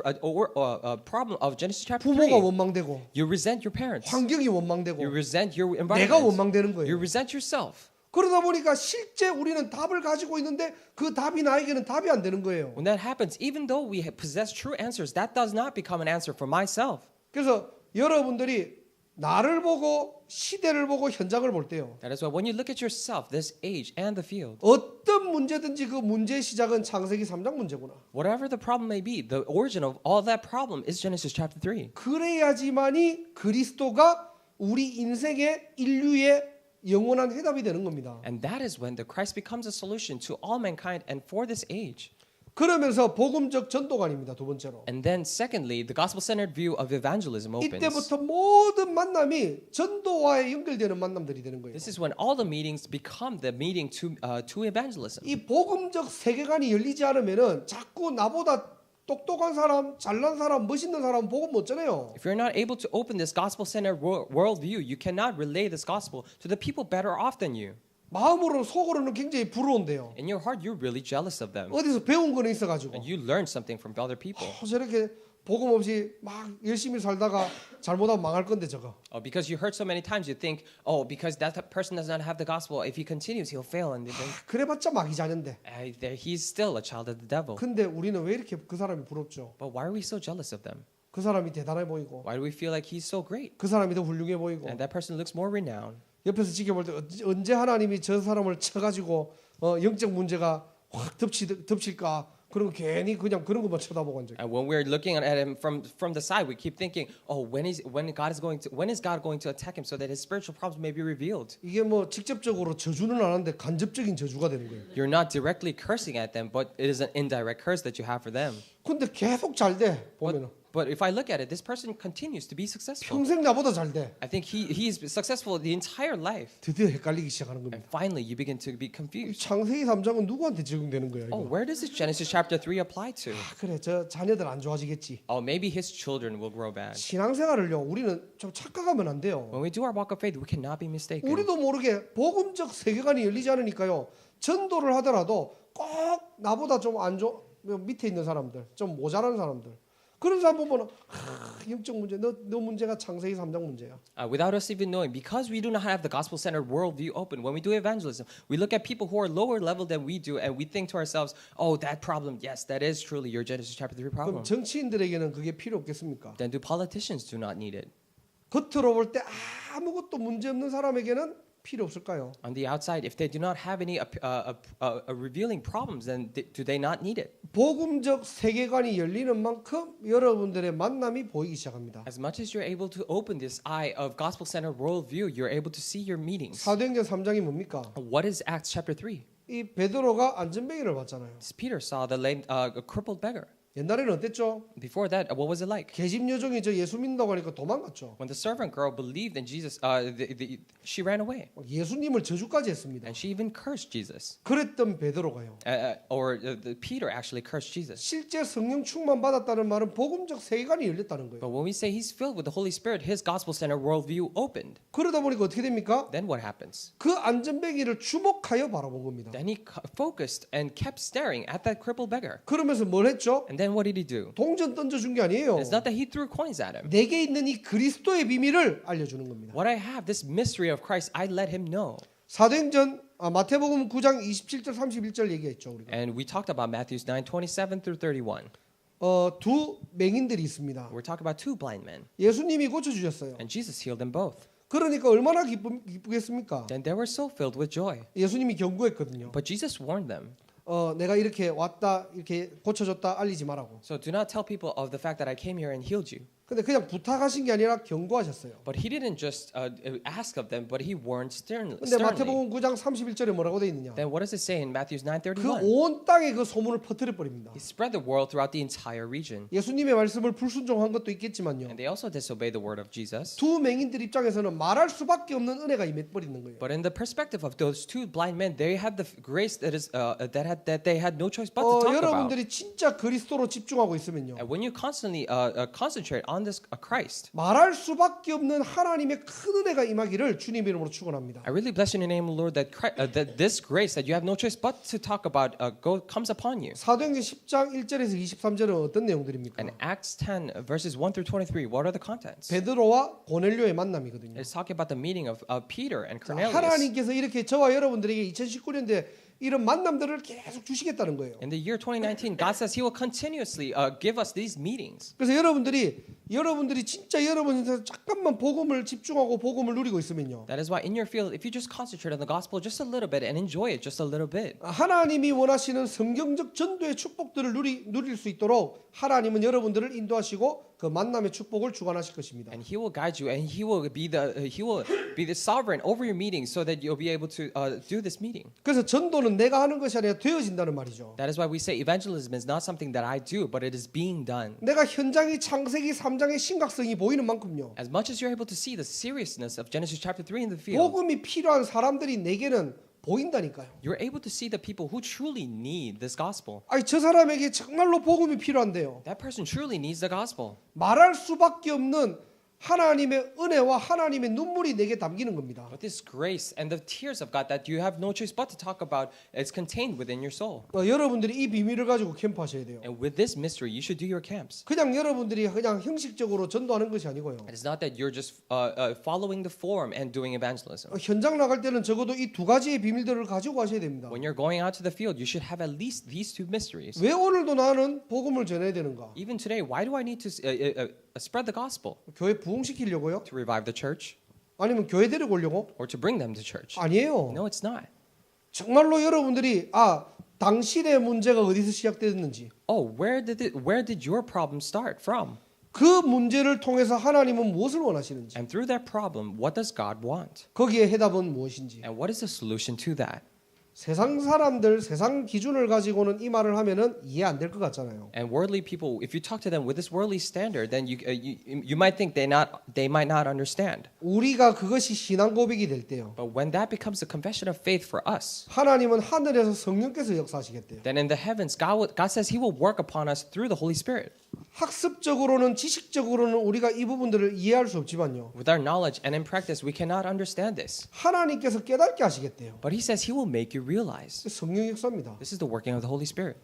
problem of Genesis chapter 부모가 3, 원망되고 you resent your parents. 환경이 원망되고 You resent your 내가 environment. 원망되는 You 거예요. resent yourself. 그러다 보니까 실제 우리는 답을 가지고 있는데 그 답이 나에게는 답이 안 되는 거예요. When that happens, even though we possess true answers, that does not become an answer for myself. 그래서 여러분들이 나를 보고 시대를 보고 현장을 볼 때요. That is why when you look at yourself, this age and the field, 어떤 문제든지 그 문제의 시작은 창세기 3장 문제구나. whatever the problem may be, the origin of all that problem is Genesis chapter 3. 그래야지만이 그리스도가 우리 인생의 인류의 영원한 해답이 되는 겁니다. And that is when the Christ becomes a solution to all mankind and for this age. 그러면서 복음적 전도관입니다. 두 번째로. And then secondly, the gospel-centered view of evangelism opens. 이때부터 모든 만남이 전도와에 연결되는 만남들이 되는 거예요. This is when all the meetings become the meeting to evangelism. 이 복음적 세계관이 열리지 않으면은 자꾸 나보다 똑똑한 사람, 잘난 사람, 멋있는 사람 복음 못 전해요. If you're not able to open this gospel-centered worldview, you cannot relay this gospel to the people better off than you. 마음으로 속으로는 굉장히 부러운데요. In your heart, you're really jealous of them. 어디서 배운 거는 있어가지고 And you learn something from other people. 저렇게 복음 없이 막 열심히 살다가 잘못하면 망할 건데 저거. Oh, because you heard so many times, you think, oh, because that person does not have the gospel, if he continues, he'll fail. And then, 그래봤자 마귀 자녀인데. he's still a child of the devil. 근데 우리는 왜 이렇게 그 사람이 부럽죠? But why are we so jealous of them? 그 사람이 대단해 보이고 Why do we feel like he's so great? 그 사람이 더 훌륭해 보이고 And that person looks more renowned. 옆에서 지켜볼 때 언제 하나님이 저 사람을 쳐가지고 영적 문제가 확 덮칠까 그런 거 괜히 그냥 그런 것만 쳐다보고 앉아. And when we're looking at him from the side, we keep thinking, oh, when is God going to attack him so that his spiritual problems may be revealed? 이게 뭐 직접적으로 저주는 안 하는데 간접적인 저주가 되는 거예요. You're not directly cursing at them, but it is an indirect curse that you have for them. 근데 계속 잘 돼 보면은. But if I look at it, this person continues to be successful. 평생 나보다 잘 돼. I think he's successful the entire life. 드디어 헷갈리기 시작하는 And 겁니다. finally, you begin to be confused. 창세기 3장은 누구한테 적용되는 거야 Oh, 이거? where does this Genesis chapter 3 apply to? 그래 저 자녀들 안 좋아지겠지. Oh, maybe his children will grow bad. 신앙생활을요 우리는 좀 착각하면 안 돼요. When we do our walk of faith, we cannot be mistaken. 우리도 모르게 복음적 세계관이 열리지 않으니까요 전도를 하더라도 꼭 나보다 좀 안 좋 밑에 있는 사람들, 좀 모자란 사람들. 그런 사람 보면 영적 문제, 너 문제가 창세기 3장 문제야. Without us even knowing, because we do not have the gospel-centered worldview open, when we do evangelism, we look at people who are lower level than we do, and we think to ourselves, "Oh, that problem, yes, that is truly your Genesis chapter 3 problem." 그럼 정치인들에게는 그게 필요 없겠습니까? Then do politicians do not need it? 겉으로 볼 때 아무것도 문제 없는 사람에게는 필요 없을까요? On the outside, if they do not have any revealing problems, then do they not need it? 복음적 세계관이 열리는 만큼 여러분들의 만남이 보이기 시작합니다. As much as you're able to open this eye of gospel-centered worldview, you're able to see your meetings. 사도행전 3장이 뭡니까? What is Acts chapter 3? 이 베드로가 안전뱅이를 봤잖아요. Peter saw the crippled beggar. 옛날에는 어땠죠? Before that, what was it like? 계집 여종이 저 예수 믿는다고 하니까 도망갔죠. When the servant girl believed in Jesus, she ran away, 예수님을 저주까지 했습니다. and she even cursed Jesus. 그랬던 베드로가요. Peter actually cursed Jesus. 실제 성령 충만 받았다는 말은 복음적 세계관이 열렸다는 거예요. But when we say he's filled with the Holy Spirit, his gospel-centered worldview opened. 그러다 보니까 어떻게 됩니까? Then what happens? 그 안전뱅이를 주목하여 바라본 겁니다. Then he focused and kept staring at that crippled beggar. 그러면서 뭘 했죠? And then what did he do? 동전 던져준 게 아니에요. It's not that he threw coins at him. 내게 있는 이 그리스도의 비밀을 알려주는 겁니다. What I have, this mystery of Christ, I let him know. 사도행전 마태복음 9장 27절 31절 얘기했죠 우리가. And we talked about Matthew 9:27 through 31. 두 맹인들이 있습니다. We're talking about two blind men, 예수님이 고쳐주셨어요. and Jesus healed them both. 그러니까 얼마나 기쁘겠습니까? Then they were so filled with joy. 예수님이 경고했거든요. But Jesus warned them. 내가 이렇게 왔다 이렇게 고쳐줬다 알리지 말라고. So do not tell people of the fact that I came here and healed you. 근데 그냥 부탁하신 게 아니라 경고하셨어요. But he didn't just ask of them, but he warned sternly. 근데 마태복음 9장 31절에 뭐라고 돼 있느냐? Then what does it say in Matthew 그 9:31? 온 땅에 그 소문을 퍼뜨려 버립니다. He spread the word throughout the entire region. 예수님의 말씀을 불순종한 것도 있겠지만요. And they also disobeyed the word of Jesus. 두 맹인들 입장에서는 말할 수밖에 없는 은혜가 임해 버리는 거예요. But in the perspective of those two blind men, they had the grace that they had no choice but to talk about. 여러분들이 진짜 그리스도로 집중하고 있으면요. And when you constantly concentrate on this Christ, 말할 수밖에 없는 하나님의 큰 은혜가 임하기를 주님 이름으로 축원합니다. I really bless you in the name of the Lord that this grace that you have no choice but to talk about comes upon you. 사도행전 10장 1절에서 23절은 어떤 내용들입니까? And Acts 10 verses 1 through 23, what are the contents? 베드로와 고넬료의 만남이거든요. It's talking about the meeting of Peter and 자, Cornelius. 하나님께서 이렇게 저와 여러분들에게 2019년대 이런 만남들을 계속 주시겠다는 거예요. In the year 2019, God says He will continuously give us these meetings. 그래서 여러분들이 진짜 여러분한테 잠깐만 복음을 집중하고 복음을 누리고 있으면요. That is why in your field, if you just concentrate on the gospel just a little bit and enjoy it just a little bit, 하나님이 원하시는 성경적 전도의 축복들을 누릴 수 있도록 하나님은 여러분들을 인도하시고 그 만남의 축복을 주관하실 것입니다. and He will guide you, and He will be the sovereign over your meetings, so that you'll be able to do this meeting. 그래서 전도는 내가 하는 것이 아니라 되어진다는 말이죠. That is why we say evangelism is not something that I do, but it is being done. 내가 현장의 창세기 3장의 심각성이 보이는 만큼요. As much as you're able to see the seriousness of Genesis chapter 3 in the field, 복음이 필요한 사람들이 내게는 보인다니까요. you're able to see the people who truly need this gospel. 아니 저 사람에게 정말로 복음이 필요한데요. That person truly needs the gospel. 말할 수밖에 없는 하나님의 은혜와 하나님의 눈물이 내게 담기는 겁니다. But this grace and the tears of God that you have no choice but to talk about is contained within your soul. 여러분들이 이 비밀을 가지고 캠프하셔야 돼요. And with this mystery, you should do your camps. 그냥 여러분들이 그냥 형식적으로 전도하는 것이 아니고요. It is not that you're just following the form and doing evangelism. 현장 나갈 때는 적어도 이 두 가지의 비밀들을 가지고 가셔야 됩니다. When you're going out to the field, you should have at least these two mysteries. 왜 오늘도 나는 복음을 전해야 되는가? Even today, why do I need to spread the gospel? 교회 부흥시키려고요? To revive the church 아니면 교회 데리고 오려고? or to bring them to church? 아니에요. No, it's not. 정말로 여러분들이 당신의 문제가 어디서 시작됐는지 Oh, where did your problem start from? 그 문제를 통해서 하나님은 무엇을 원하시는지 And through that problem, what does God want? 거기에 해답은 무엇인지 And what is the solution to that? 세상 사람들 세상 기준을 가지고는 이 말을 하면은 이해 안 될 것 같잖아요. And worldly people, if you talk to them with this worldly standard, then you might think they might not understand. 우리가 그것이 신앙 고백이 될 때요. But when that becomes a confession of faith for us, 하나님은 하늘에서 성령께서 역사하시겠대요. then in the heavens, God says He will work upon us through the Holy Spirit. 학습적으로는 지식적으로는 우리가 이 부분들을 이해할 수 없지만요. With our knowledge and in practice, we cannot understand this. 하나님께서 깨닫게 하시겠대요. But he says he will make you realize. 성령 역사입니다. This is the working of the Holy Spirit.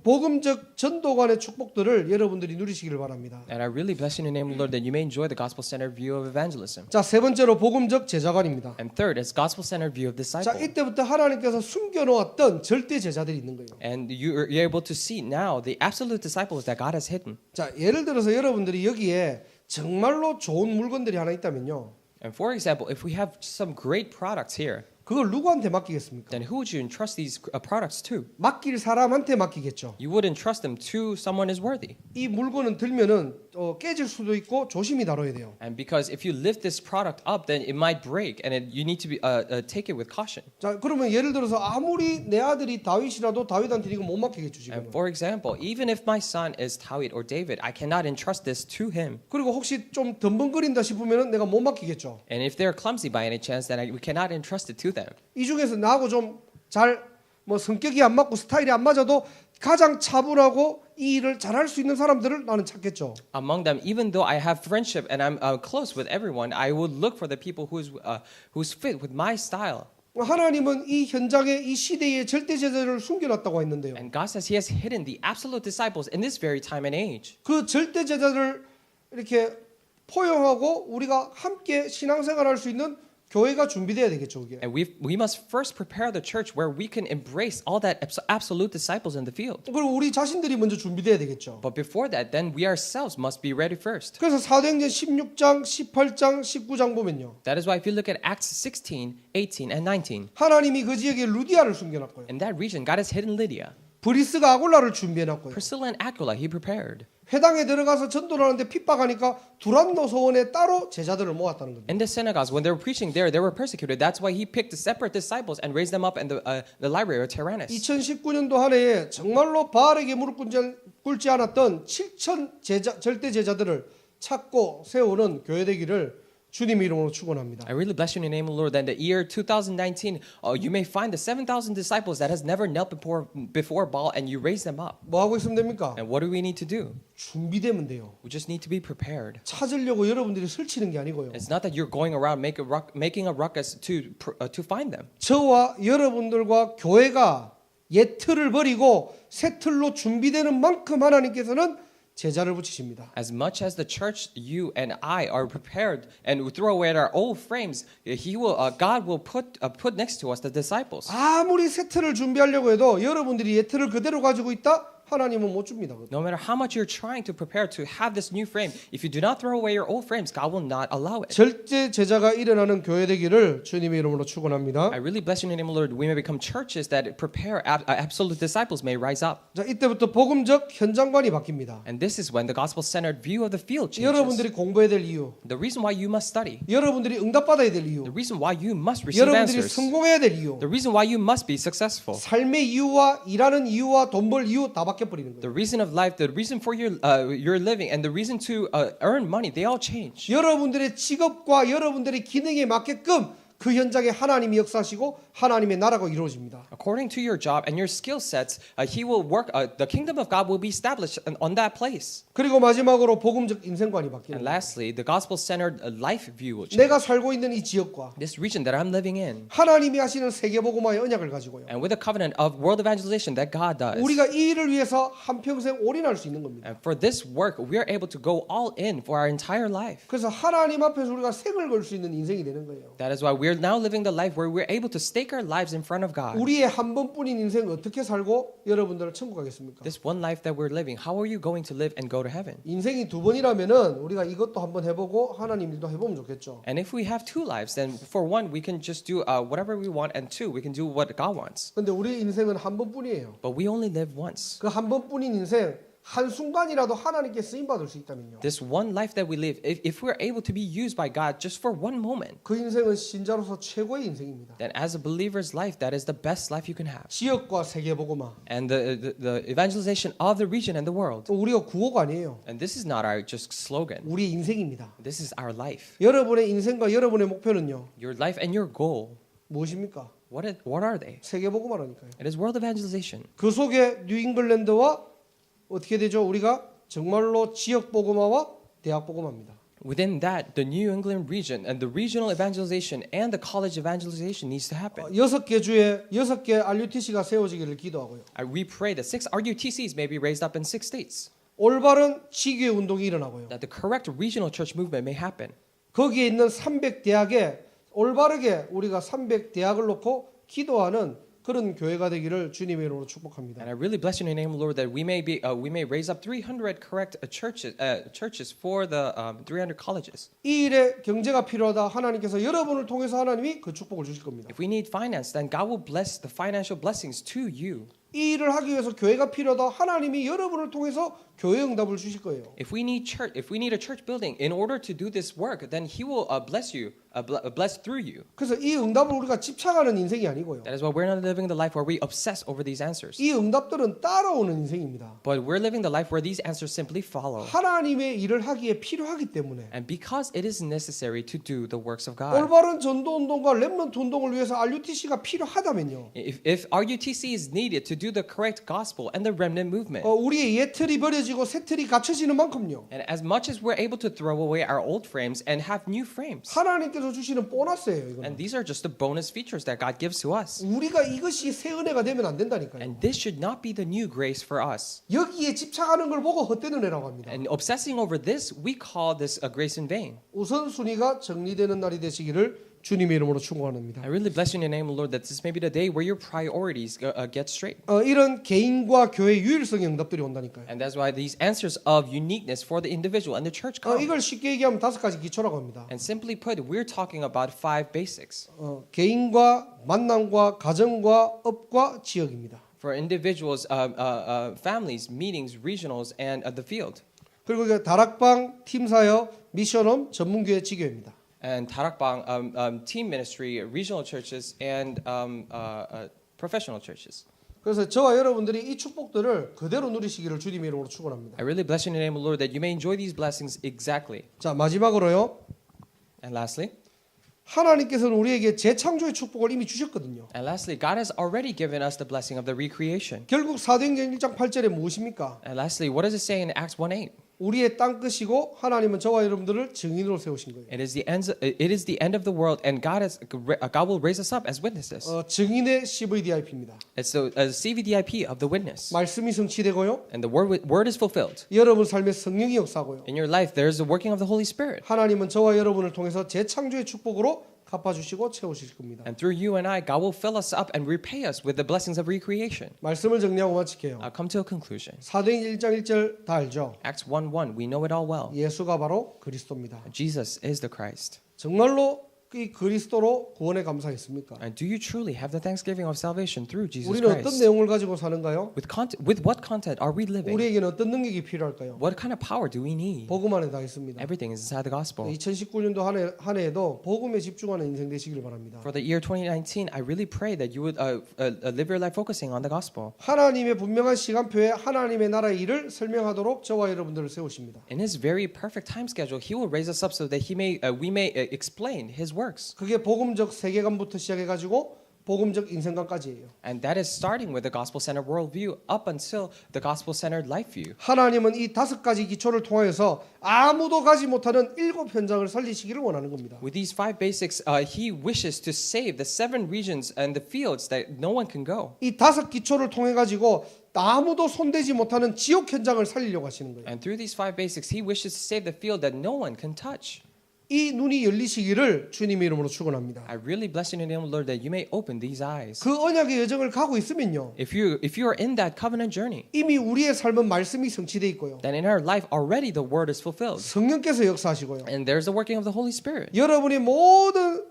복음적 전도관의 축복들을 여러분들이 누리시기를 바랍니다. And I really bless you in the name of the Lord that you may enjoy the gospel-centered view of evangelism. 자, 세 번째로 복음적 제자관입니다. And third is gospel-centered view of 자, disciple. 이때부터 하나님께서 숨겨놓았던 절대 제자들이 있는 거예요. And you're able to see now the absolute disciples that God has hidden. 자, 예를 들어서 여러분들이 여기에 정말로 좋은 물건들이 하나 있다면요. And for example, if we have some great products here, 그걸 누구한테 맡기겠습니까? then who would you entrust these products to? 맡길 사람한테 맡기겠죠. You would entrust them to someone is worthy. 이 물건은 들면은 깨질 수도 있고 조심히 다뤄야 돼요. And because if you lift this product up, then it might break, and you need to be take it with caution. 자, 그러면 예를 들어서 아무리 내 아들이 다윗이라도 다윗한테 이거 못 맡기겠죠, And 지금. for example, even if my son is Tawit or David, I cannot entrust this to him. 그리고 혹시 좀 덤벙거린다 싶으면은 내가 못 맡기겠죠. And if they're clumsy by any chance, then we cannot entrust it to them. 이 중에서 나하고 좀 잘 뭐 성격이 안 맞고 스타일이 안 맞아도 가장 차분하고 이 일을 잘할 수 있는 사람들을 나는 찾겠죠. Among them, even though I have friendship and I'm close with everyone, I would look for the people who's fit with my style. 하나님은 이 현장에 이 시대의 절대 제자를 숨겨놨다고 했는데요. And God says He has hidden the absolute disciples in this very time and age. 그 절대 제자를 이렇게 포용하고 우리가 함께 신앙생활할 수 있는 교회가 준비돼야 되겠죠, 그게. And we must first prepare the church where we can embrace all that absolute disciples in the field. 그리고 우리 자신들이 먼저 준비돼야 되겠죠. But before that, then we ourselves must be ready first. 그래서 사도행전 16장, 18장, 19장 보면요. That is why if you look at Acts 16, 18, and 19, 하나님이 그 지역에 루디아를 숨겨놨고요. in that region, God has hidden Lydia. 브리스가 아골라를 준비해놨고요. Priscilla and Aquila, He prepared. 회당에 들어가서 전도를 하는데 핍박하니까 두란노 소원에 따로 제자들을 모았다는 겁니다. In the synagogues, when they were preaching there, they were persecuted. That's why He picked the separate disciples and raised them up in the library of Tyrannus. 2019년도 한 해에 정말로 바알에게 무릎 꿇지 않았던 7천 절대 제자들을 찾고 세우는 교회 되기를 주님의 이름으로 축원합니다. I really bless you in the name of the Lord that in the year 2019, you may find the 7,000 disciples that has never knelt before Baal and you raise them up. 뭐 하고 있으면 됩니까? And what do we need to do? 준비되면 돼요. We just need to be prepared. 찾으려고 여러분들이 설치는 게 아니고요. It's not that you're going around making a ruckus to find them. 저와 여러분들과 교회가 옛 틀을 버리고 새 틀로 준비되는 만큼 하나님께서는 제자를 붙이십니다. As much as the church, you and I are prepared and we throw away our old frames, God will put next to us the disciples. 아무리 새 틀을 준비하려고 해도 여러분들이 옛 틀을 그대로 가지고 있다? 하나님은 못 줍니다. No matter how much you're trying to prepare to have this new frame, if you do not throw away your old frames, God will not allow it. 절대 제자가 일어나는 교회 되기를 주님의 이름으로 축원합니다. I really bless you in the name of the Lord. We may become churches that prepare absolute disciples may rise up. 자, 이때부터 복음적 현장관이 바뀝니다. And this is when the gospel-centered view of the field changes. 여러분들이 공부해야 될 이유, The reason why you must study. 여러분들이 응답받아야 될 이유, The reason why you must receive 여러분들이 answers. 성공해야 될 이유, The reason why you must be successful. 삶의 이유와 일하는 이유와 돈 벌 이유 다 바뀌어 버리는 거예요. The reason of life, the reason for your living, and the reason to earn money, they all change. 여러분들의 직업과 여러분들의 기능에 맞게끔 그 현장에 하나님이 역사하시고 하나님의 나라가 이루어집니다. According to your job and your skill sets, He will work. The kingdom of God will be established on that place. 그리고 마지막으로 복음적 인생관이 And 바뀌는 거예요. lastly, the gospel-centered life view will change. 내가 살고 있는 이 지역과 This region that I'm living in, 하나님이 하시는 세계복음화의 언약을 가지고요. and with the covenant of world evangelization that God does. 우리가 이 일을 위해서 한평생 올인할 수 있는 겁니다. And for this work, we are able to go all in for our entire life. 그래서 하나님 앞에서 우리가 생을 걸 수 있는 인생이 되는 거예요. That is why we're now living the life where we're able to stake our lives in front of God. 우리의 한 번뿐인 인생 어떻게 살고 여러분들을 천국 가겠습니까? This one life that we're living, how are you going to live and go to heaven? 인생이 두 번이라면은 우리가 이것도 한번 해보고 하나님 일도 해보면 좋겠죠. And if we have two lives, then for one, we can just do whatever we want, and two, we can do what God wants. 근데 우리 인생은 한 번뿐이에요. But we only live once. 그 한 번뿐인 인생 한 순간이라도 하나님께 쓰임 받을 수 있다면요. This one life that we live, if we're able to be used by God just for one moment, 그 인생은 신자로서 최고의 인생입니다. then as a believer's life, that is the best life you can have. 지역과 세계복음화. And the evangelization of the region and the world. 또 우리가 구호가 아니에요. And this is not our just slogan. 우리 인생입니다. This is our life. 여러분의 인생과 여러분의 목표는요. Your life and your goal, 무엇입니까? what are they? 세계복음화라니까요. It is world evangelization. 그 속에 뉴잉글랜드와 어떻게 되죠? 우리가 정말로 지역 복음화와 대학 복음화입니다. Within that, the New England region and the regional evangelization and the college evangelization needs to happen. 6개 주에 6개 RUTC가 세워지기를 기도하고요. We pray that 6 RUTCs may be raised up in 6 states, 올바른 지교회 운동이 일어나고요. that the correct regional church movement may happen. 거기에 있는 300대학에 올바르게 우리가 300대학을 놓고 기도하는 그런 교회가 되기를 주님의 이름으로 축복합니다. And I really bless you in the name of the Lord that we may raise up 300 correct churches for the 300 colleges. 이 일에 경제가 필요하다. 하나님께서 여러분을 통해서 하나님이 그 축복을 주실 겁니다. If we need finance, then God will bless the financial blessings to you. 이 일을 하기 위해서 교회가 필요하다. 하나님이 여러분을 통해서 교회 응답을 주실 거예요. If we need a church building in order to do this work, then He will bless you, bless through you. 그래서 이 응답을 우리가 집착하는 인생이 아니고요. That is why we're not living the life where we obsess over these answers, 이 응답들은 따라오는 인생입니다. but we're living the life where these answers simply follow. 하나님의 일을 하기에 필요하기 때문에 And because it is necessary to do the works of God. 올바른 전도 운동과 렘넌트 운동을 위해서 RUTC가 필요하다면요. If RUTC is needed to do the correct gospel and the remnant movement, 우리의 옛 틀이 버려지고 새 틀이 갖춰지는 만큼요. and as much as we're able to throw away our old frames and have new frames, 하나님께서 주시는 보너스예요. 이거는. and these are just the bonus features that God gives to us. 우리가 이것이 새 은혜가 되면 안 된다니까요. And this should not be the new grace for us. 여기에 집착하는 걸 보고 헛된 은혜라고 합니다. And obsessing over this, we call this a grace in vain. 우선순위가 정리되는 날이 되시기를 주님의 이름으로 축원합니다. I really bless you in the name of the Lord that this may be the day where your priorities get straight. 이런 개인과 교회 유일성의 응답들이 온다니까요. And that's why these answers of uniqueness for the individual and the church come. 이걸 쉽게 얘기하면 5가지 기초라고 합니다. And simply put, we're talking about 5 basics. 개인과 만남과 가정과 업과 지역입니다. For individuals, families, meetings, regionals, and the field. 그리고 다락방, 팀사역, 미션홈, 전문교회 지교회입니다. And Tarakbang team ministry, regional churches, and professional churches. 그래서 저와 여러분들이 이 축복들을 그대로 누리시기를 주님의 이름으로 축원합니다. I really bless you in the name of the Lord that you may enjoy these blessings exactly. 자, 마지막으로요. And lastly, 하나님께서는 우리에게 재창조의 축복을 이미 주셨거든요. And lastly, God has already given us the blessing of the recreation. 결국 사도행전 1장 8절에 무엇입니까? And lastly, what does it say in Acts 1:8? 우리의 땅 끝이고 하나님은 저와 여러분들을 증인으로 세우신 거예요. It is the end of the world, and God will raise us up as witnesses. 증인의 CVDIP입니다. It's the CVDIP of the witness. 말씀이 성취되고요. And the word is fulfilled. 여러분 삶에 성령이 역사하고요. In your life, there is the working of the Holy Spirit. 하나님은 저와 여러분을 통해서 재창조의 축복으로 갚아주시고 채우실 겁니다. And through you and I, God will fill us up and repay us with the blessings of recreation. 말씀을 정리하고 마칠게요. I'll come to a conclusion. 사도행전 1장 1절 다 알죠? Acts 1:1, we know it all well. 예수가 바로 그리스도입니다. Jesus is the Christ. 정말로 이 그리스도로 구원에 감사했습니까? And do you truly have the thanksgiving of salvation through Jesus 우리는 어떤 Christ? 내용을 가지고 사는가요? With what content are we living? 우리에게는 어떤 능력이 필요할까요? What kind of power do we need? 복음 안에 다 있습니다. Everything is inside the gospel. 2019년도 한 해에도 복음에 집중하는 인생 되시길 바랍니다. For the year 2019, I really pray that you would live your life focusing on the gospel. 하나님의 분명한 시간표에 하나님의 나라의 일을 설명하도록 저와 여러분들을 세우십니다. In His very perfect time schedule, He will raise us up so that we may explain His works. 그게 복음적 세계관부터 시작해가지고 복음적 인생관까지예요. And that is starting with the gospel-centered worldview up until the gospel-centered life view. 하나님은 이 5가지 기초를 통하여서 아무도 가지 못하는 7 현장을 살리시기를 원하는 겁니다. With these 5 basics, He wishes to save the 7 regions and the fields that no one can go. 이 5 기초를 통해 가지고 아무도 손대지 못하는 지옥 현장을 살리려고 하시는 거예요. And through these 5 basics, He wishes to save the field that no one can touch. 이 눈이 열리시기를 주님의 이름으로 축원합니다. I really bless you in the name of the Lord that you may open these eyes. 그 언약의 여정을 가고 있으면요. If you are in that covenant journey, 이미 우리의 삶은 말씀이 성취돼 있고요. then in our life already the word is fulfilled. 성령께서 역사하시고요. And there's the working of the Holy Spirit. 여러분의 모든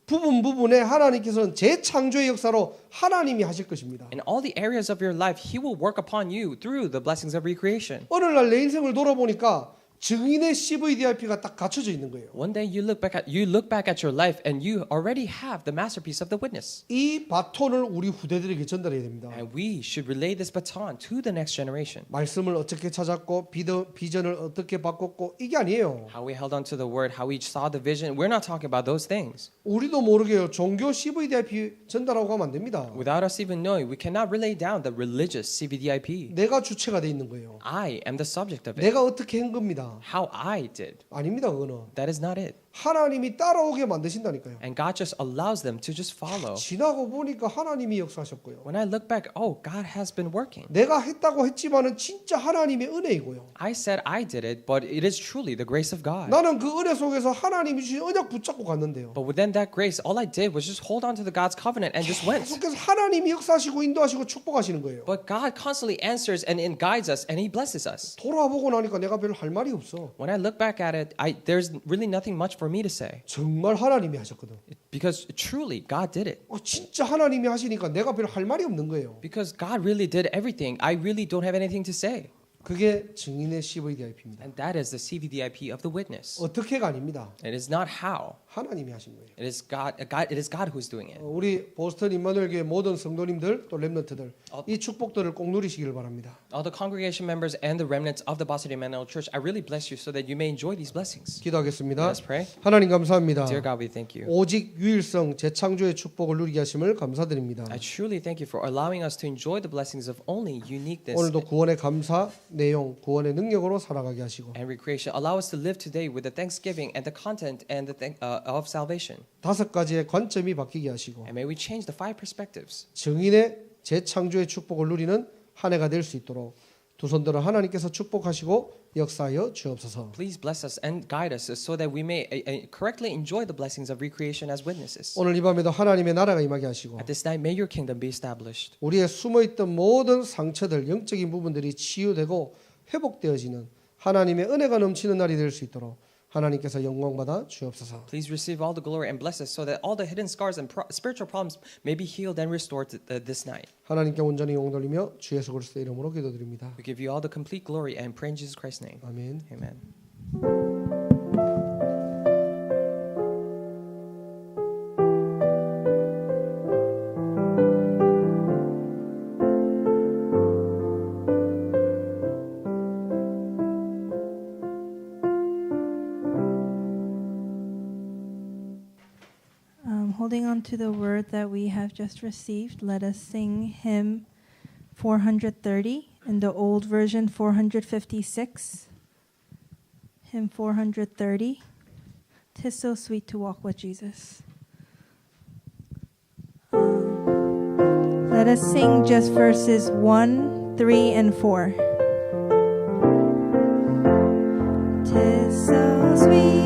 부분에 하나님께서는 재창조의 역사로 하나님이 하실 것입니다. In all the areas of your life, He will work upon you through the blessings of recreation. 어느 날 내 인생을 돌아보니까 증인의 CVDIP가 딱 갖춰져 있는 거예요. One day you look back at your life and you already have the masterpiece of the witness. 이 바톤을 우리 후대들에게 전달해야 됩니다. And we should relay this baton to the next generation. 말씀을 어떻게 찾았고 비전을 어떻게 바꿨고 이게 아니에요. How we held on to the word, how we saw the vision. We're not talking about those things. 우리도 모르게 종교 CVDIP 전달하고 가면 안 됩니다. Without us even knowing, we cannot relay down the religious CVDIP. 내가 주체가 돼 있는 거예요. I am the subject of it. 내가 어떻게 한 겁니다. How I did. 아닙니다. 그거는 That is not it. 하나님이 따라오게 만드신다니까요. And God just allows them to just follow. 지나고 보니까 하나님이 역사하셨고요. When I look back, oh, God has been working. 내가 했다고 했지만은 진짜 하나님의 은혜이고요. I said I did it, but it is truly the grace of God. 나는 그 은혜 속에서 하나님이 주신 언약 붙잡고 갔는데요. But within that grace, all I did was just hold on to the God's covenant and just went. 계속해서 하나님이 역사하시고 인도하시고 축복하시는 거예요. But God constantly answers and guides us, and He blesses us. 돌아보고 나니까 내가 별로 할 말이 없어. When I look back at it, there's really nothing much for me to say. 정말 하나님이 하셨거든. Because truly, God did it. 진짜 하나님이 하시니까 내가 별로 할 말이 없는 거예요. Because God really did everything. I really don't have anything to say. 그게 증인의 CVDIP입니다. And that is the CVDIP of the witness. 어떻게가 아닙니다. It is not how. 하나님이 하신 거예요. It is God who's doing it. 우리 보스턴 임마누엘교회 모든 성도님들 또 렘넌트들 이 축복들을 꼭 누리시길 바랍니다. All the congregation members and the remnants of the Boston Emmanuel Church, I really bless you so that you may enjoy these blessings. 기도하겠습니다. Let us pray. 하나님 감사합니다. Dear God, we thank you. 오직 유일성 재창조의 축복을 누리게 하심을 감사드립니다. I truly thank you for allowing us to enjoy the blessings of only uniqueness 오늘도 구원의 감사 내용, 구원의 능력으로 살아가게 하시고 and recreation. Allow us to live today with the thanksgiving and the content and of salvation. 5가지의 관점이 바뀌게 하시고 And may we change the 5 perspectives. 증인의 재창조의 축복을 누리는 한 해가 될 수 있도록 두 손들어 하나님께서 축복하시고 역사하여 주옵소서. Please bless us and guide us so that we may correctly enjoy the blessings of recreation as witnesses. 오늘 이 밤에도 하나님의 나라가 임하게 하시고 At this night, may your kingdom be established. 우리의 숨어있던 모든 상처들, 영적인 부분들이 치유되고 회복되어지는 하나님의 은혜가 넘치는 날이 될 수 있도록 하나님께서 영광받아 주옵소서. Please receive all the glory and bless us so that all the hidden scars and spiritual problems may be healed and restored this night. 하나님께 온전히 영광 돌리며 주 예수 그리스도의 이름으로 기도드립니다. We give you all the complete glory and pray in Jesus Christ's name. 아멘. Amen. Holding on to the word that we have just received, let us sing hymn 430 in the old version 456. Hymn 430. 'Tis so sweet to walk with Jesus. Let us sing just verses 1, 3, and 4. 'Tis so sweet